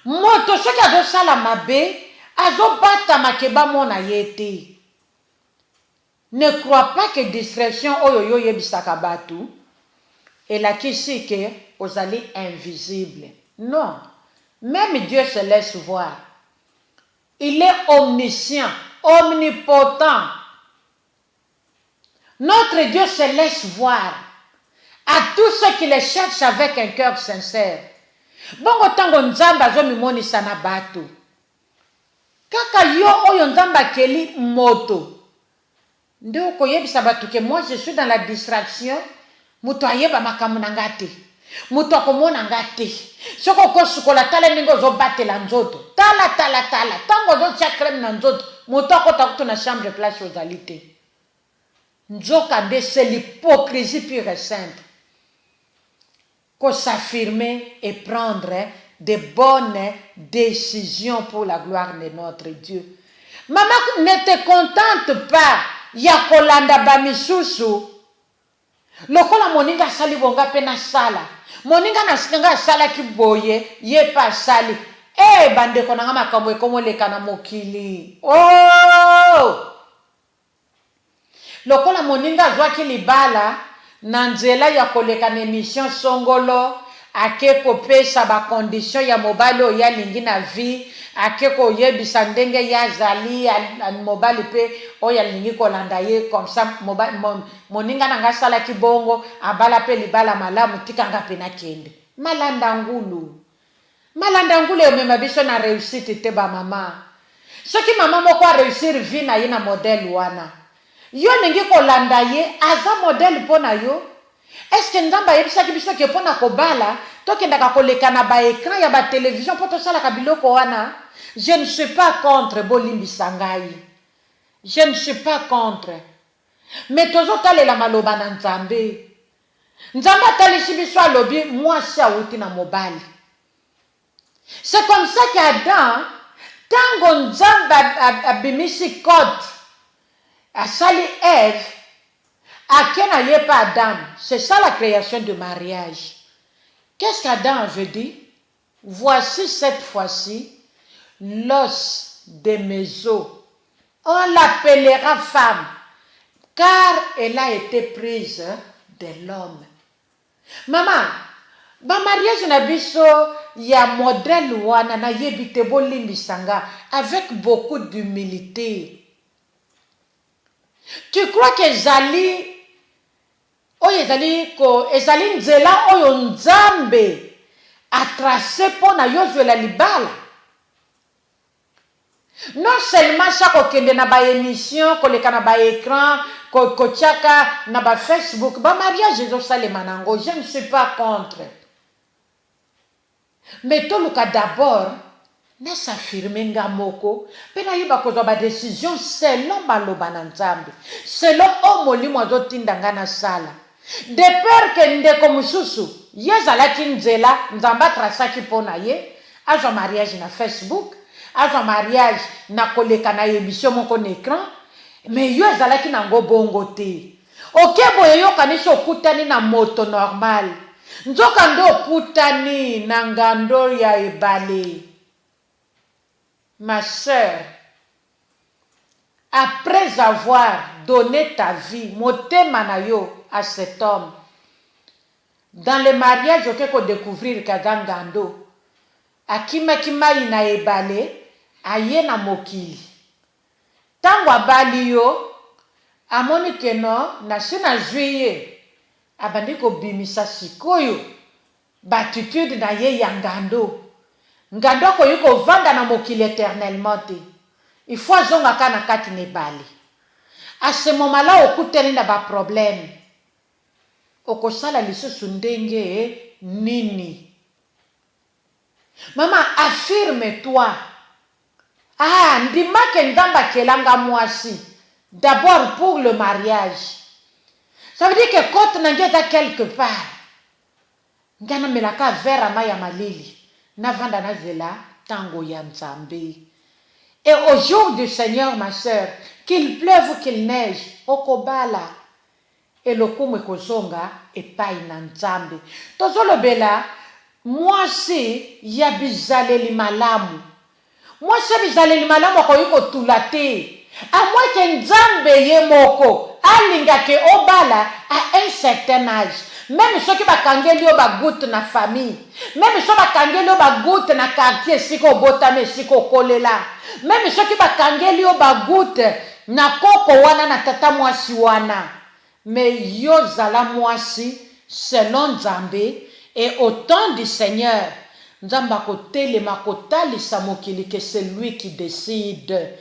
Moto soki azosala mabe azobata makeba mona yete. Ne crois pas que discrétion oyo yo yebisaka batu elakisi ke ozali invisible. Non. Même Dieu se laisse voir. Il est omniscient, omnipotent. Notre Dieu se laisse voir à tous ceux qui le cherchent avec un cœur sincère. Bongo tango nzamba azo mimonisa na bato. Kaka yo oyo nzamba keli moto. Ndio koyebisa bato ke moi je suis dans la distraction. Muto ayeba makamu na ngate. Mutu akomona ngate. Soko kosukola tala ningo zo batela nzoto. Tala. Tango zo tia crème na nzoto. Mutu akota kutu na chambre place ozalite. Nzoka de c'est l'hypocrisie pure et simple. Qu'on s'affirmer et prendre de bonnes décisions pour la gloire de notre Dieu. Maman, ne te contente pas. Ya kolanda bamisusu. Lokola moninga sali bonga pena sala. Moninga nasinga sala kiboye ye pa sali. Bande konanga makambo ekomo leka na mokili. Oh! Lokola moninga zwaki libala na nzela ya koleka na émission songolo ake kopesa ba condition ya mobali oyo ya lingi na vie ake koyebisa ndenge ya zali mobali pe oyo alingi kolanda ye comme ça moninga nanga sala kibongo abala pe libala malamu tikanga pe na kende malanda ngulu emema biso na réussite te ba mama soki mama moko a réussir vie na ye na modèle wana yo lingi kolanda ye aza modèle pona yo. Est-ce que nzamba yebisaki biso ke pona kobala tokendaka koleka na ba écran ya ba télévision po tosalaka biloko wana? Je ne suis pas contre bolimbisa ngai. Je ne suis pas contre. Mais tozotalela maloba na nzambe. Nzambe atalisi biso alobi mwasi awuti na mobali. C'est comme ça qu'Adam, tango nzambe abimisi code asali Ève, akena yepa Adam. C'est ça la création de mariage. Qu'est-ce qu'Adam veut dire? Voici cette fois-ci l'os de mes os. On l'appellera femme, car elle a été prise de l'homme. Maman, ba mariage na biso ya modèle wana na yebite bolimbisanga avec beaucoup d'humilité. Tu crois que ezali nzela oyo nzambe a tracé pona yozwela libala? Non seulement ça kokende na ba émission, koleka na ba écran, kotiaka na ba Facebook, ba mariage ezosalema nango, je ne suis pas contre. Mais toluka d'abord na s'affirmer nga moko pe na yeba kozwa ba décision selon baloba na nzambe, selon omolimo azotinda nga na sala. De peur que ndeko mususu yezalaki nzela nzambe atrasaki pona ye azwa mariage na Facebook, azwa mariage na koleka na émission moko na écran, mais yo ezalaki nango bongo te. Okeboye yokanisi okutani na moto normal, nzoka ndo okutani na ngando ya ebale. Ma sœur, après avoir donné ta vie, motema na yo à cet homme, dans le mariage okeko découvrir kazangando, akimaki mai na ebale, aye na mokili. Tango abali yo, amoni ke no, na si na juye, abandi ko bimisa sikoyo, batitude na ye ya ngando. Ngando ko yuko vanda na mokili éternellement te. Il faut azonga kana kati nebali. À ce moment-là, okuteni na ba problème. Okosala lisusu ndenge nini. Maman, affirme-toi. Ah, ndima ke ndamba kelanga mwasi. D'abord pour le mariage. Ça veut dire que quand on est quelque part, ngana melaka vera maya malili. Na vanda na zela tango ya nzambe. Et au jour du Seigneur, ma sœur, qu'il pleuve ou qu'il neige, okobala. Et le kume kozonga epai na nzambe. Tozolo bela, mwasi ya bizaleli malamu. Mwasi ya bizaleli malamu akoyiko tulate. A moins que nzambe ye moko, alinga ke obala à un certain âge. Même ceux qui va kangeli yo ba goutte na famille, même ceux qui va kangeli yo ba goutte na quartier siko botame siko kolela, même ceux qui va kangeli yo ba goutte na koko wana na tata mwasi wana, mais yo zala mwasi selon Nzambe et au temps du Seigneur, Nzamba kotelema kotalisa mokili que c'est lui qui décide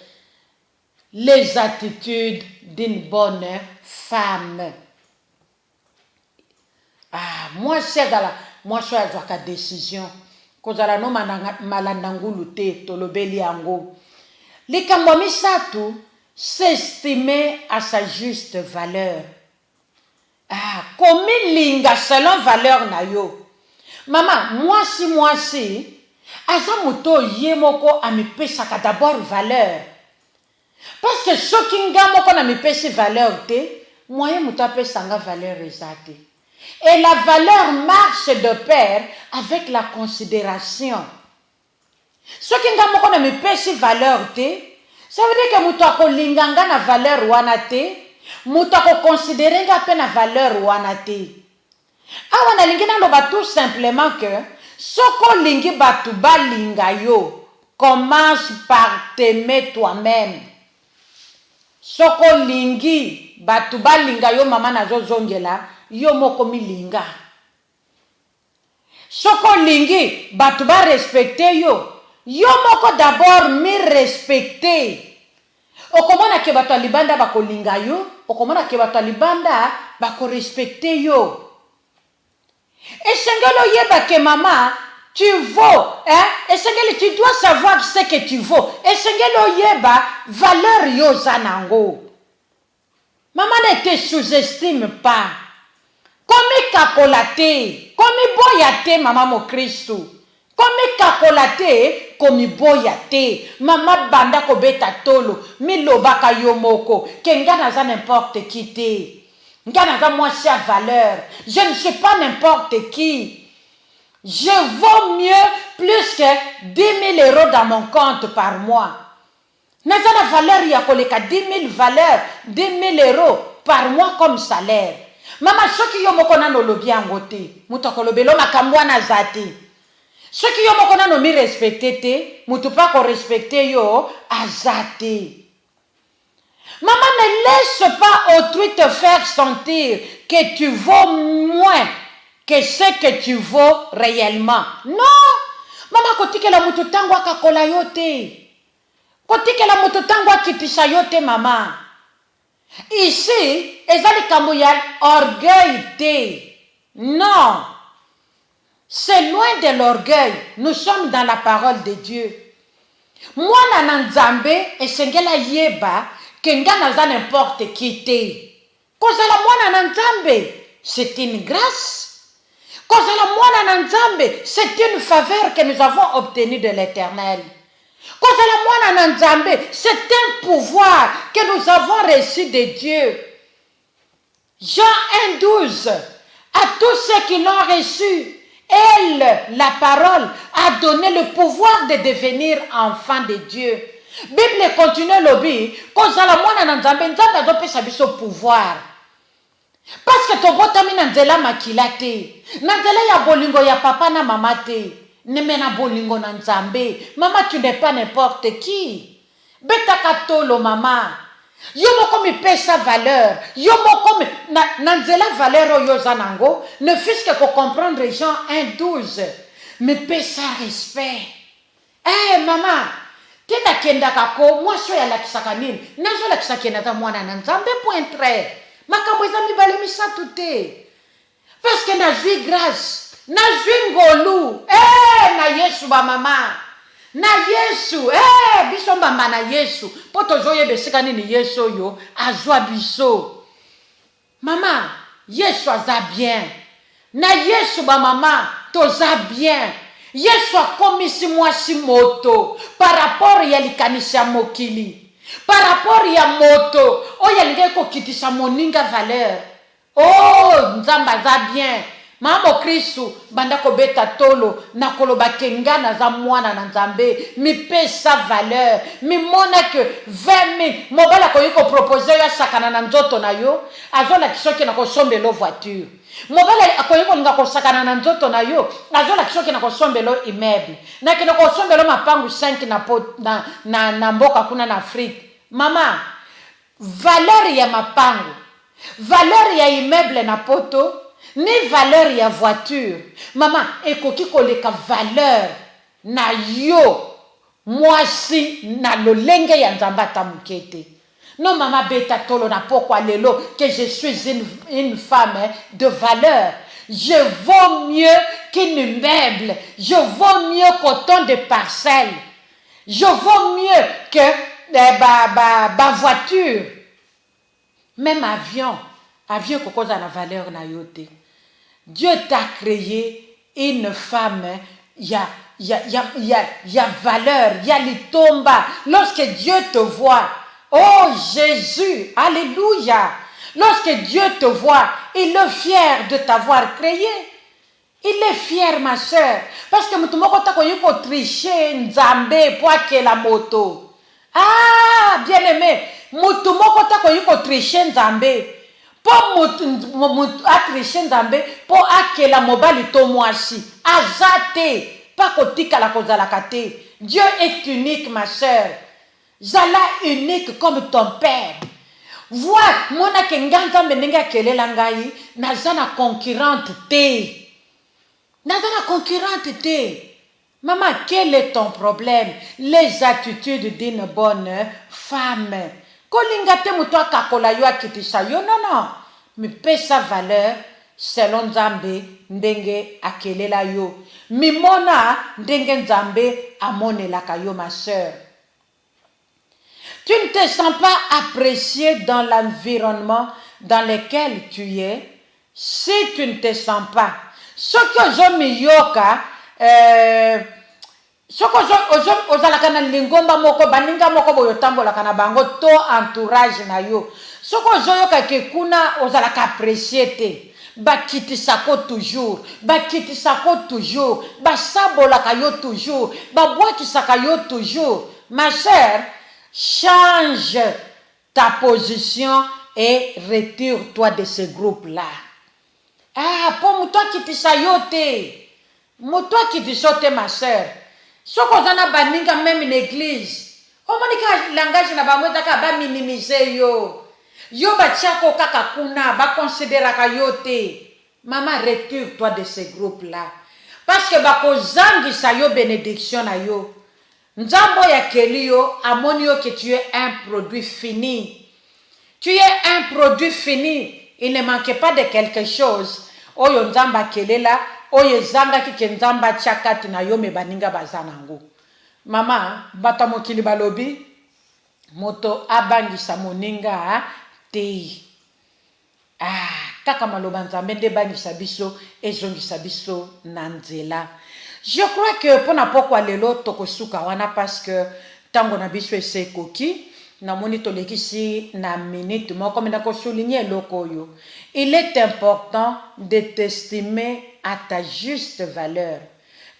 les attitudes d'une bonne femme. Ah, moi c'est là, moi je dois faire décision. Kozala no malandangulu te tolobeli yango. Likambo misatu s'estimer à sa juste valeur. Ah, komi linga selon valeur na yo. Maman, moi si aza moto yemoko amipesaka d'abord valeur. Parce que ce qui nga moko na mipesi valeur te, moyen moto apesanga valeur ezate. Et la valeur marche de pair avec la considération. Ce qui nga moko na mipesi valeur te, ça veut dire que moto akolinganga na valeur wana te, moto akoconsidérenga pe na valeur wana te. Awa na lingi na loba tout simplement que soko lingi batu balinga yo, commence par t'aimer toi-même. Soko lingi batu balinga yo mama nazo zongela yo moko milinga. Soko lingi batu ba respecter yo moko d'abord mi respecter. Okomona ke batu libanda bako linga yo, okomona ke batu libanda bako respecter yo. Et sengelo yeba ke mama tu vaux, hein? Et sengelo tu dois savoir ce que tu vaux. Et sengelo yeba valeur yo zanango. Maman ne te sous-estime pas. Comme kakolate, comme boyate maman mo Christo. Comme kakolate, comme boyate. Maman banda ko beta tolo, mi lobaka yomoko. Kenga naza n'importe qui te. Nga naza moi sa valeur. Je ne suis pas n'importe qui. Je vaux mieux plus que 10 000 euros dans mon compte par mois. Naza la valeur ya koleka 10 000 valeur, 10 000 euros par mois comme salaire. Maman, soki yo moko na no lobi yango te, mutu akolobelo makambo wana za te. Soki yo moko na no mi respecte te, mutu pa ko respecte yo aza te. Maman, ne laisse pas autrui te faire sentir que tu vaux moins que ce que tu vaux réellement. Non! Maman, kotike la mutu tango akakola yo te. Kotike la mutu tango akitisa yo te, maman. Ici, ezali kamuyal orgueil te. Non. C'est loin de l'orgueil. Nous sommes dans la parole de Dieu. Moi, nanzambe, esengela yeba, kenga naza n'importe qui te. Kozala moi nanzambe, c'est une grâce. Kozala moi nanzambe, c'est une faveur que nous avons obtenue de l'Éternel. C'est un pouvoir que nous avons reçu de Dieu. Jean 1,12. À tous ceux qui l'ont reçu, elle, la parole, a donné le pouvoir de devenir enfant de Dieu. Bible continue lobby. Kozala mwana na nzambe nzambe azopesa biso pouvoir. Parce que tobotami na nzela makila te. Na nzela ya bolingo ya papa na mama te. Nemena bolingo na nzambe. Maman, tu n'es pas n'importe qui. Beta katolo, maman. Yo moko mi pesa valeur. Yo moko mi nanzela valeur oyo zanango. Ne fût-ce que pour comprendre Jean 1:12. Mi pesa respect. Eh maman, tena kenda kako mwaso ya lakisaka nini? Nazo lakisaka kenda ta mwana na nzambe point très. Makambo ezami bale misatu te. Parce que nazwi grâce, nazwi ngolu. Eh na Yesu ba mama. Na Yesu, biso mbamba na Yesu. Po tozoye besika nini Yesu yo azwa biso. Mama, Yesu aza bien. Na Yesu ba mama, toza bien. Yesu akomisi mwasi moto par rapport ya likanisa mokili. Par rapport ya moto, oya lingeko kitisa moninga valeur. Oh, nzamba aza bien. Mamo Kristu banda kobeta tolo na koloba kengana za mwana na nzambe mi pesa valeur mi mona que 20 000 mobala ko yiko proposer ya sakana na nzoto na yo azola kisoki na kosombelo voiture mobala ko yiko nga kosakana na nzoto na yo azola kisoki na kosombelo immeuble na kino kosombelo mapangu 5 na mboka kuna na Afrique. Mama, valeur ya mapangu, valeur ya immeuble na poto ni valeur ya voiture. Mama, ekoki koleka valeur na yo mwasi na lolenge ya nzamba ta mukete. Non mama beta tolo na pourquoi lelo que je suis une femme de valeur. Je vaux mieux qu'une immeuble. Je vaux mieux qu'autant de parcelles. Je vaux mieux que voiture. Même avion kokoza na valeur na yote. Dieu t'a créé une femme, il y a valeur, il y a litomba. Lorsque Dieu te voit, oh Jésus, alléluia. Lorsque Dieu te voit, il est fier de t'avoir créé. Il est fier, ma soeur. Parce que mutumoko tako yuko tricher nzambe pour que la moto. Ah, bien aimé, mutumoko tako yuko tricher nzambe. Po atriche nzambe po akela mobali to mwasi azate pa kotika la kozalaka te. Dieu est unique, ma sœur. Zala unique comme ton père. Vois mona ke nganzambe ndenge akelela ngai nazana concurrente te. Nazana concurrente te. Maman, quel est ton problème? Les attitudes d'une bonne femme. Kolingate muto akakola yo akitisa yo non. Mi pesa valeur selon Nzambe ndenge akelela yo. Mi mona ndenge Nzambe amonelaka yo, ma sœur. Tu ne te sens pas apprécié dans l'environnement dans lequel tu es. Si tu ne te sens pas, ce que je me yoka soko ozalaka na lingomba moko baninga moko boyo tambolaka na bango to entourage na yo soko ozoyoka ke kuna ozalaka apprécié te bakitisako toujours basabolaka yo toujours babwakisaka yo toujours. Ma sœur, change ta position et retire-toi de ce groupe-là. Ah, pour moi, toi qui te sayote, ma sœur. Soko zana baninga même une église. O monika langage na bamweta ka ba minimiser yo. Yo ba tiako kaka kuna ba considéraka yo te. Maman, retire-toi de ce groupe-là. Parce que ba kozangi sa yo bénédiction na yo. Nzambo ya keli yo amoni yo que tu es un produit fini. Tu es un produit fini. Il ne manque pas de quelque chose. Oyo nzamba kelela, oyo zanga ki nzamba chakati na yo me baninga bazanango. Mama, bata mokili balobi, moto abangisa moninga te. Ah, kaka maloba nzambe nde bangisa biso, ezongisa biso na nzela. Je crois que pona pokwa lelo tokosuka wana parce que tango na biso ese koki. Namoni tolekisi na minute moko mena ko souligner lokoyo. Il est important de t'estimer à ta juste valeur,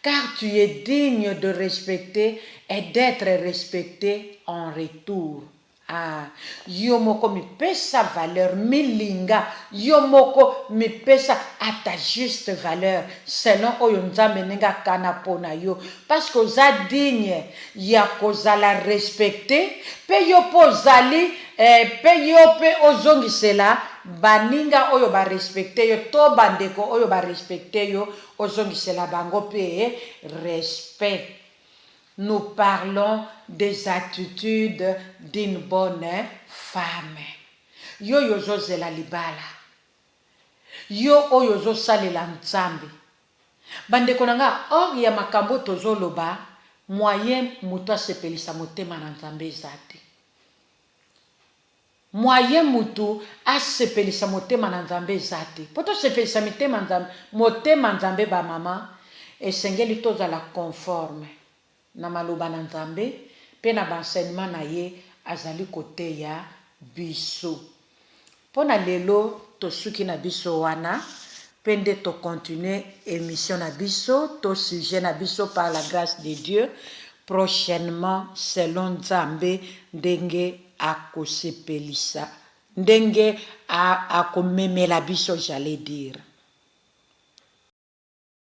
car tu es digne de respecter et d'être respecté en retour. Ah, yo moko mipesa valeur milinga, yo moko mipesa à ta juste valeur selon oyo nzambe nenga kana pona yo, parce que oza digne ya kozala respecté pe yo po ozali pe yo pe ozongisela baninga oyo ba respecté yo to bandeko oyo ba respecté yo ozongisela bango pe respect. Nous parlons des attitudes d'une bonne femme. Yo yozo zela libala. Yo oyozo salela nzambe. Bandeko nanga or ya makambo tozo loba moyen mutu asepelisa motema na nzambe ezate. Moyen mutu asepelisa motema na nzambe ezate. Poto sepelisa motema nzambe ba mama esengeli tozala conforme na maloba na nzambe pe na banseignement na ye azali kote ya biso. Pona lelo tosuki na biso wana pe nde to continuer émission na biso to sujet na biso par la grâce de Dieu prochainement selon nzambe ndenge akosepelisa ndenge akomemela biso j'allais dire.